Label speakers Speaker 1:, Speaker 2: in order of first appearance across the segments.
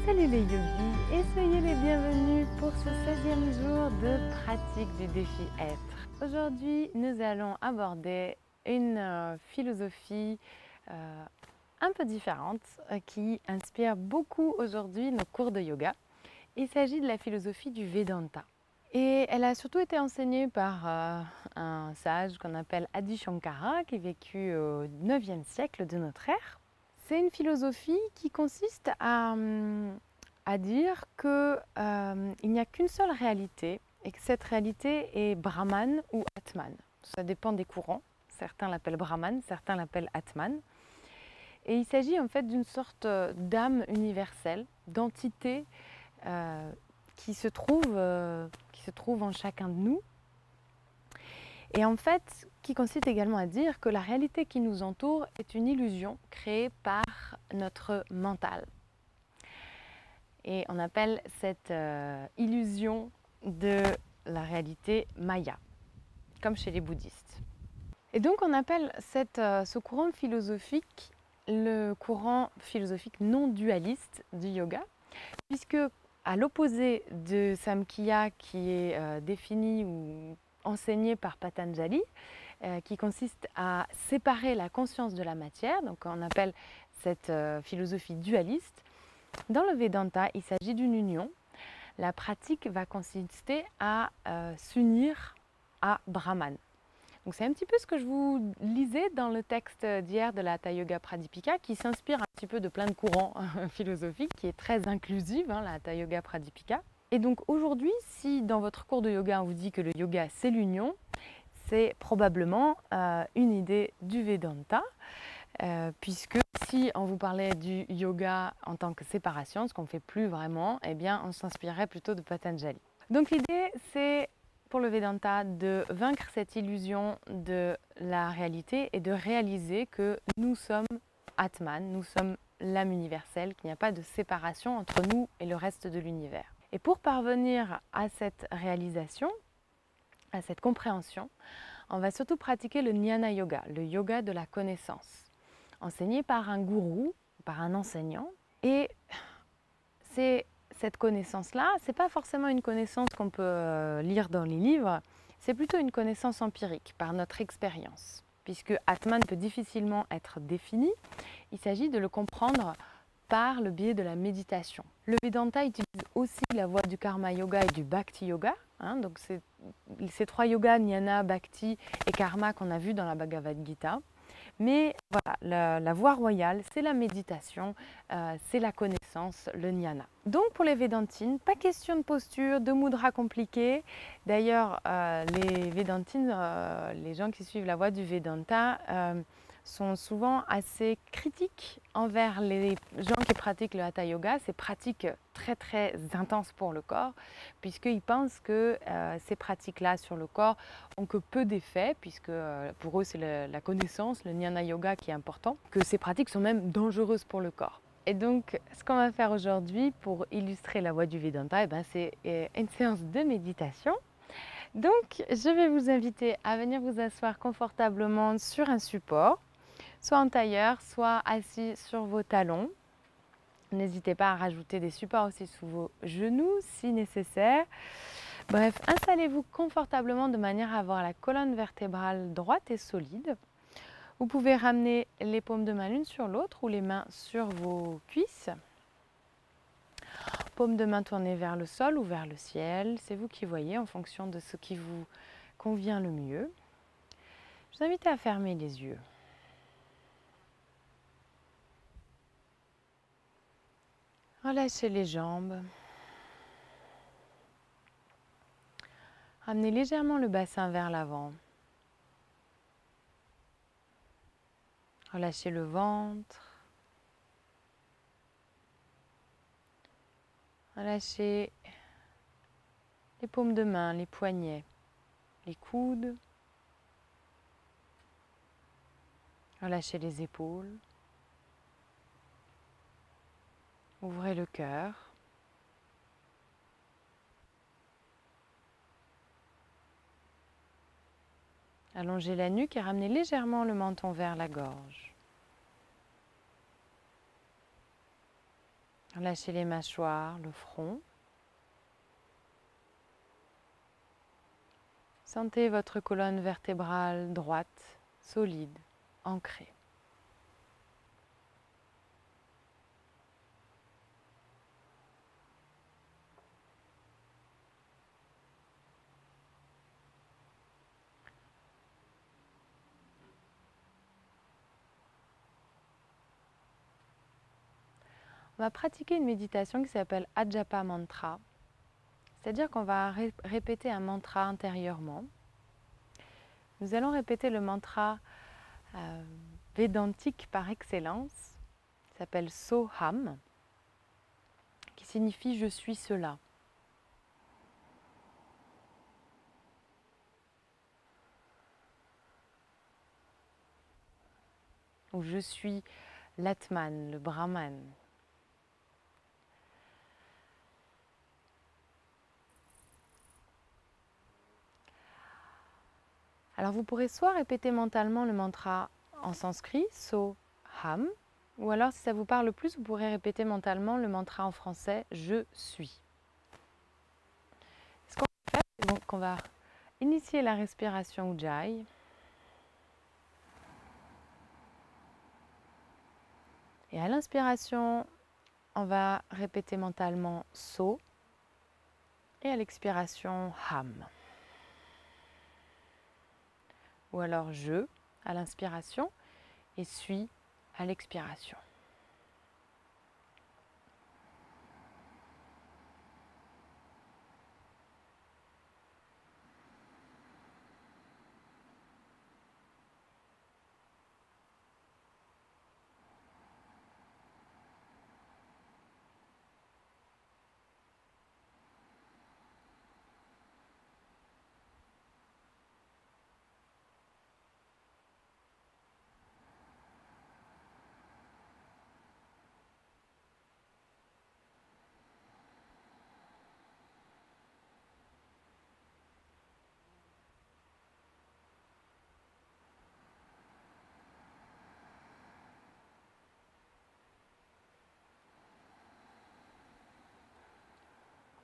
Speaker 1: Salut les yogis et soyez les bienvenus pour ce 16e jour de pratique du défi être. Aujourd'hui, nous allons aborder une philosophie un peu différente qui inspire beaucoup aujourd'hui nos cours de yoga. Il s'agit de la philosophie du Vedanta. Et elle a surtout été enseignée par un sage qu'on appelle Adi Shankara qui vécut au 9e siècle de notre ère. C'est une philosophie qui consiste à dire qu'il n'y a qu'une seule réalité et que cette réalité est Brahman ou Atman. Ça dépend des courants. Certains l'appellent Brahman, certains l'appellent Atman. Et il s'agit en fait d'une sorte d'âme universelle, d'entité qui se trouve en chacun de nous. Et en fait, qui consiste également à dire que la réalité qui nous entoure est une illusion créée par notre mental. Et on appelle cette illusion de la réalité Maya, comme chez les bouddhistes. Et donc on appelle ce courant philosophique le courant philosophique non dualiste du yoga, puisque à l'opposé de Samkhya qui est défini ou enseigné par Patanjali, qui consiste à séparer la conscience de la matière, donc on appelle cette philosophie dualiste. Dans le Vedanta, il s'agit d'une union. La pratique va consister à s'unir à Brahman. Donc c'est un petit peu ce que je vous lisais dans le texte d'hier de la Hatha Yoga Pradipika, qui s'inspire un petit peu de plein de courants philosophiques, qui est très inclusive, la Hatha Yoga Pradipika. Et donc aujourd'hui, si dans votre cours de yoga on vous dit que le yoga c'est l'union, c'est probablement une idée du Vedanta, puisque si on vous parlait du yoga en tant que séparation, ce qu'on ne fait plus vraiment, eh bien on s'inspirerait plutôt de Patanjali. Donc l'idée c'est pour le Vedanta de vaincre cette illusion de la réalité et de réaliser que nous sommes Atman, nous sommes l'âme universelle, qu'il n'y a pas de séparation entre nous et le reste de l'univers. Et pour parvenir à cette réalisation, à cette compréhension, on va surtout pratiquer le Jnana Yoga, le yoga de la connaissance, enseigné par un gourou, par un enseignant. Et c'est cette connaissance-là, ce n'est pas forcément une connaissance qu'on peut lire dans les livres, c'est plutôt une connaissance empirique, par notre expérience. Puisque Atman peut difficilement être défini, il s'agit de le comprendre par le biais de la méditation. Le Vedanta utilise aussi la voie du Karma Yoga et du Bhakti Yoga. Donc ces trois yogas, Jnana, Bhakti et Karma qu'on a vus dans la Bhagavad Gita. Mais voilà, la voie royale, c'est la méditation, c'est la connaissance, le jnana. Donc pour les Vedantines, pas question de posture, de mudra compliquée. D'ailleurs, les Vedantines, les gens qui suivent la voie du Vedanta, sont souvent assez critiques envers les gens qui pratiquent le Hatha Yoga, ces pratiques très très intenses pour le corps, puisqu'ils pensent que ces pratiques-là sur le corps ont que peu d'effets, puisque pour eux c'est la connaissance, le Jnana Yoga qui est important, que ces pratiques sont même dangereuses pour le corps. Et donc ce qu'on va faire aujourd'hui pour illustrer la voie du Vedanta, c'est une séance de méditation. Donc je vais vous inviter à venir vous asseoir confortablement sur un support, soit en tailleur, soit assis sur vos talons. N'hésitez pas à rajouter des supports aussi sous vos genoux si nécessaire. Bref, installez-vous confortablement de manière à avoir la colonne vertébrale droite et solide. Vous pouvez ramener les paumes de main l'une sur l'autre ou les mains sur vos cuisses. Paumes de main tournées vers le sol ou vers le ciel. C'est vous qui voyez en fonction de ce qui vous convient le mieux. Je vous invite à fermer les yeux. Relâchez les jambes. Ramenez légèrement le bassin vers l'avant. Relâchez le ventre. Relâchez les paumes de main, les poignets, les coudes. Relâchez les épaules. Ouvrez le cœur. Allongez la nuque et ramenez légèrement le menton vers la gorge. Lâchez les mâchoires, le front. Sentez votre colonne vertébrale droite, solide, ancrée. On va pratiquer une méditation qui s'appelle Ajapa Mantra. C'est-à-dire qu'on va répéter un mantra intérieurement. Nous allons répéter le mantra védantique par excellence, qui s'appelle Soham, qui signifie « je suis cela ». Ou « je suis l'Atman », le Brahman. Alors vous pourrez soit répéter mentalement le mantra en sanskrit, So-Ham, ou alors si ça vous parle plus, vous pourrez répéter mentalement le mantra en français, Je suis. Ce qu'on va faire, c'est donc qu'on va initier la respiration Ujjayi. Et à l'inspiration, on va répéter mentalement So, et à l'expiration Ham. Ou alors je à l'inspiration et suis à l'expiration.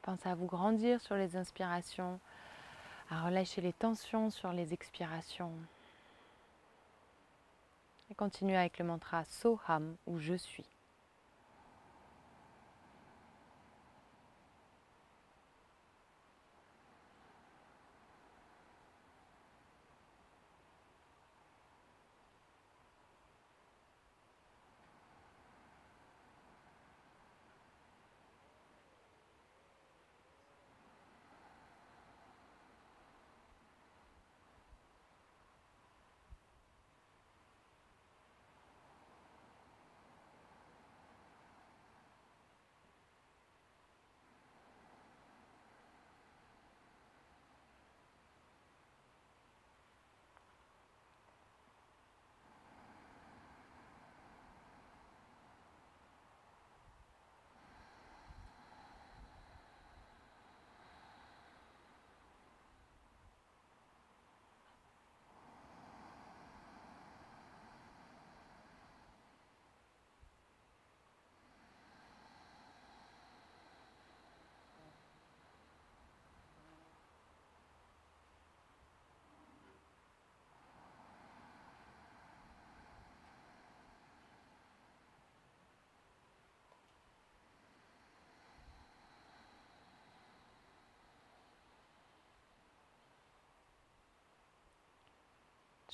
Speaker 1: Pensez à vous grandir sur les inspirations, à relâcher les tensions sur les expirations. Et continuez avec le mantra Soham ou je suis.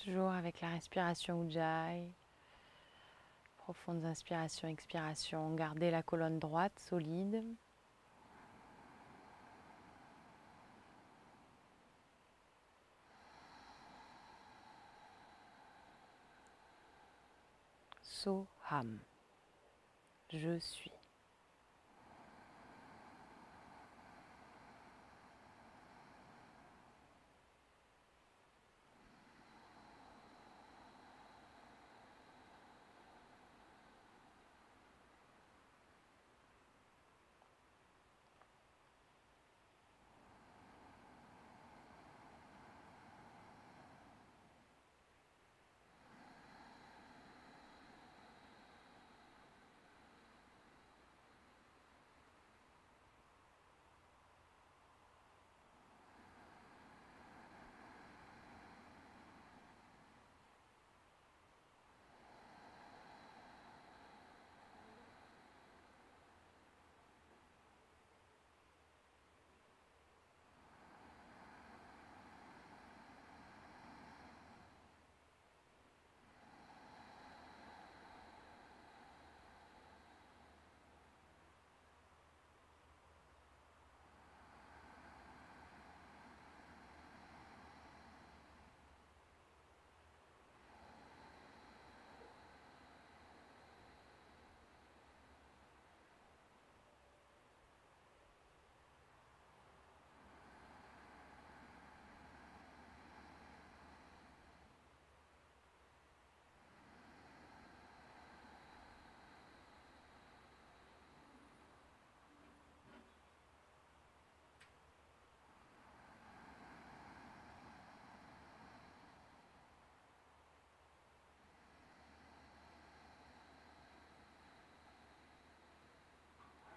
Speaker 1: Toujours avec la respiration Ujjayi. Profondes inspirations, expirations. Gardez la colonne droite solide. Soham. Je suis.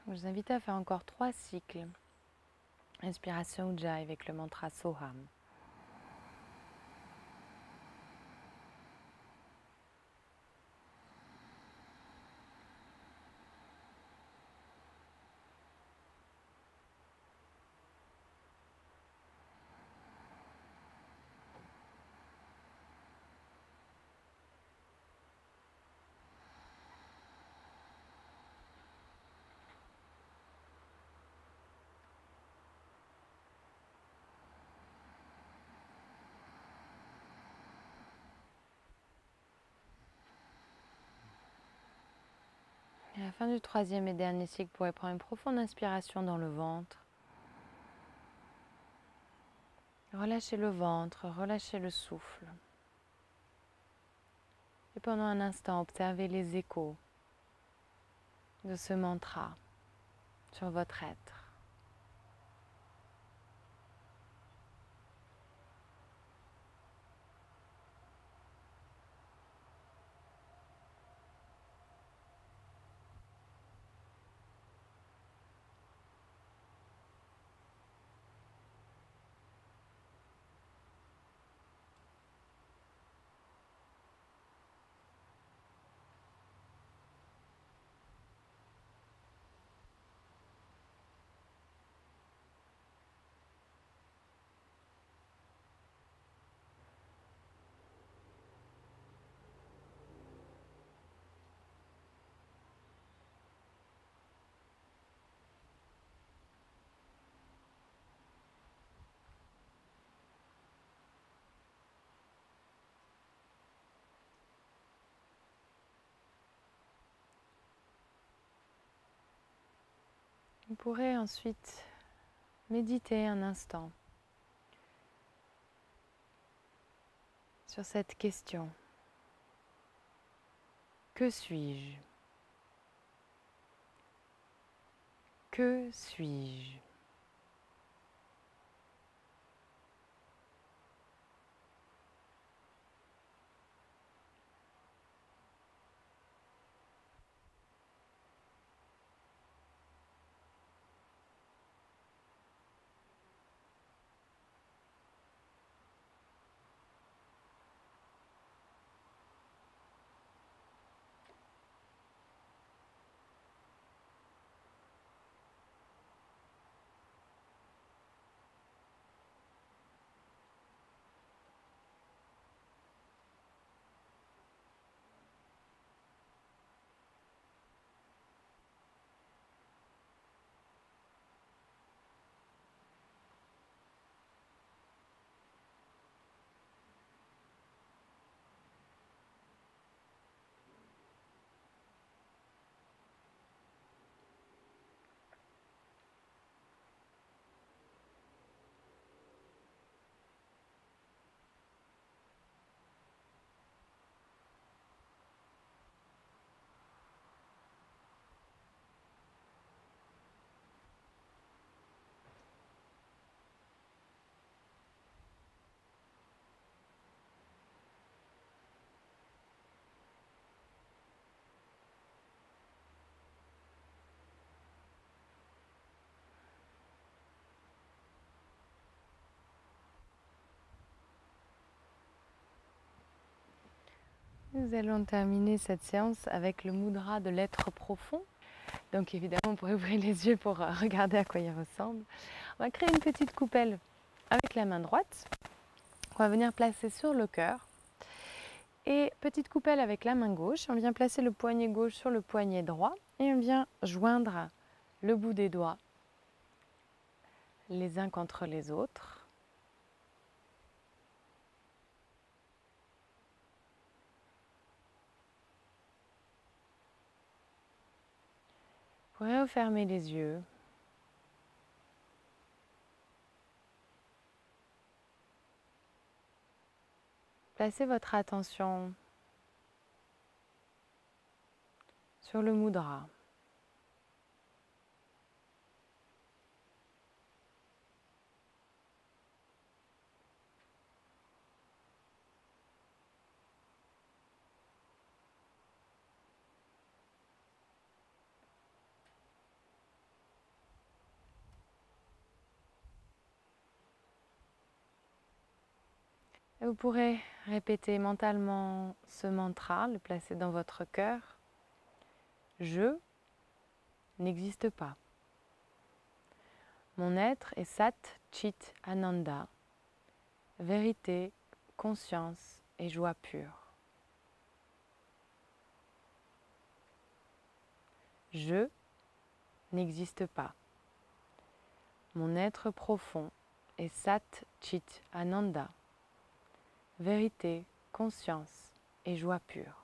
Speaker 1: Je vous invite à faire encore 3 cycles. Inspiration Ujjayi avec le mantra Soham. Et à la fin du 3e et dernier cycle, vous pourrez prendre une profonde inspiration dans le ventre. Relâchez le ventre, relâchez le souffle. Et pendant un instant, observez les échos de ce mantra sur votre être. Vous pourrez ensuite méditer un instant sur cette question. Que suis-je? Que suis-je? Nous allons terminer cette séance avec le mudra de l'être profond. Donc évidemment, on pourrait ouvrir les yeux pour regarder à quoi il ressemble. On va créer une petite coupelle avec la main droite. On va venir placer sur le cœur. Et petite coupelle avec la main gauche. On vient placer le poignet gauche sur le poignet droit. Et on vient joindre le bout des doigts les uns contre les autres. Vous pourrez refermer les yeux. Placez votre attention sur le mudra. Et vous pourrez répéter mentalement ce mantra, le placer dans votre cœur. Je n'existe pas. Mon être est Sat Chit Ananda, vérité, conscience et joie pure. Je n'existe pas. Mon être profond est Sat Chit Ananda, vérité, conscience et joie pure.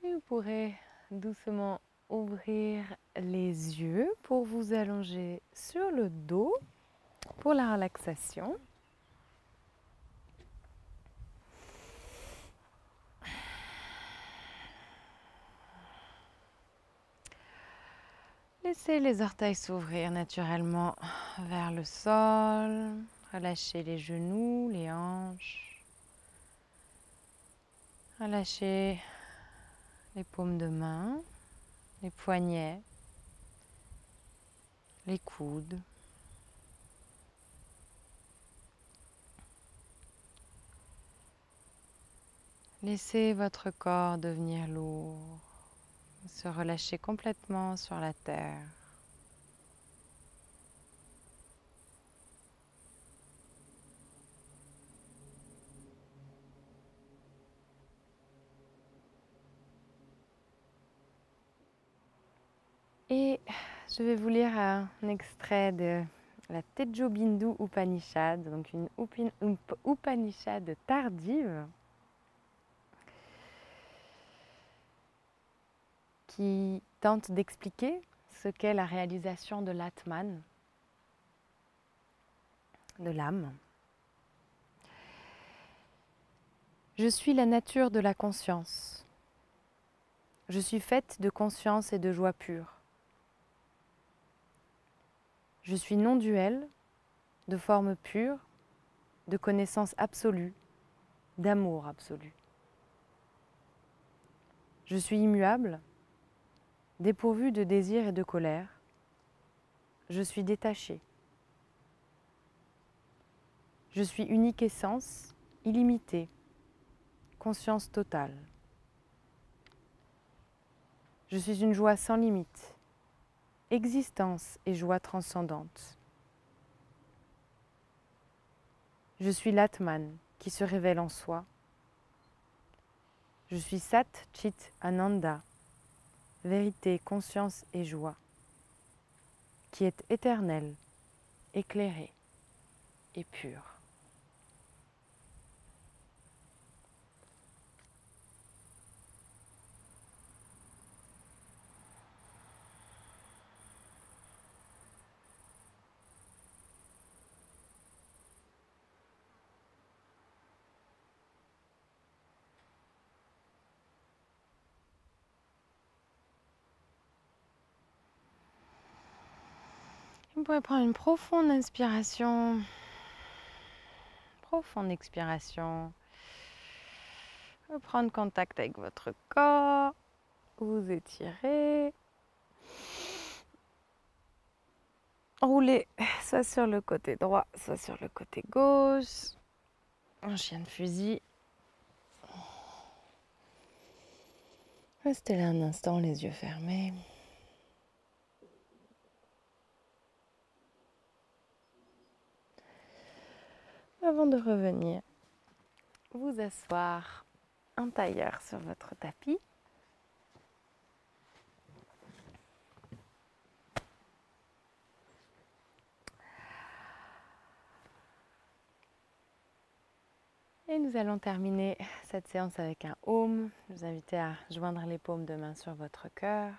Speaker 1: Et vous pourrez doucement ouvrir les yeux pour vous allonger sur le dos pour la relaxation. Laissez les orteils s'ouvrir naturellement vers le sol. Relâchez les genoux, les hanches. Relâchez les paumes de main, les poignets, les coudes. Laissez votre corps devenir lourd, se relâcher complètement sur la terre. Et je vais vous lire un extrait de la Tejo Bindu Upanishad, donc une Upanishad tardive qui tente d'expliquer ce qu'est la réalisation de l'Atman, de l'âme. Je suis la nature de la conscience. Je suis faite de conscience et de joie pure. Je suis non-duel, de forme pure, de connaissance absolue, d'amour absolu. Je suis immuable, dépourvu de désir et de colère. Je suis détaché. Je suis unique essence, illimitée, conscience totale. Je suis une joie sans limite, existence et joie transcendante. Je suis l'Atman qui se révèle en soi. Je suis Sat Chit Ananda, vérité, conscience et joie, qui est éternelle, éclairée et pure. Vous pouvez prendre une profonde inspiration, profonde expiration. Prendre contact avec votre corps, vous étirez. Roulez soit sur le côté droit, soit sur le côté gauche. En chien de fusil. Restez là un instant, les yeux fermés. Avant de revenir, vous asseoir en tailleur sur votre tapis. Et nous allons terminer cette séance avec un Om. Je vous invite à joindre les paumes de main sur votre cœur.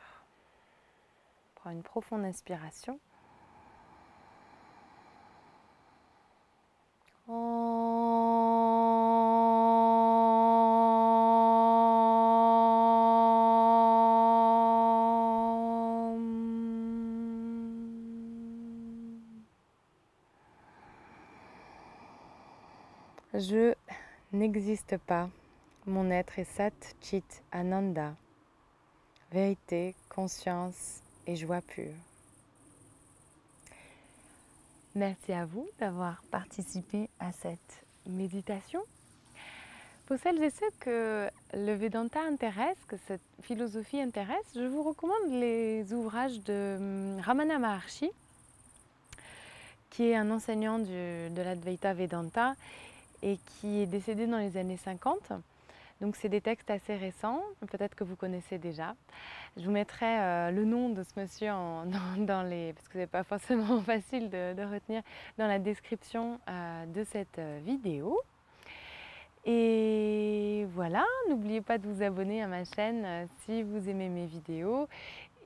Speaker 1: prends une profonde inspiration. Je n'existe pas. Mon être est Sat Chit Ananda, vérité, conscience et joie pure. Merci à vous d'avoir participé à cette méditation. Pour celles et ceux que le Vedanta intéresse, que cette philosophie intéresse, je vous recommande les ouvrages de Ramana Maharshi, qui est un enseignant de l'Advaita Vedanta et qui est décédé dans les années 50. Donc c'est des textes assez récents, peut-être que vous connaissez déjà. Je vous mettrai le nom de ce monsieur dans les, parce que ce n'est pas forcément facile de retenir, dans la description de cette vidéo. Et voilà, n'oubliez pas de vous abonner à ma chaîne si vous aimez mes vidéos.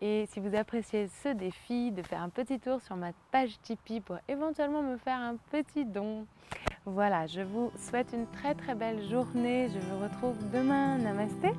Speaker 1: Et si vous appréciez ce défi, de faire un petit tour sur ma page Tipeee pour éventuellement me faire un petit don. Voilà, je vous souhaite une très très belle journée. Je vous retrouve demain. Namasté.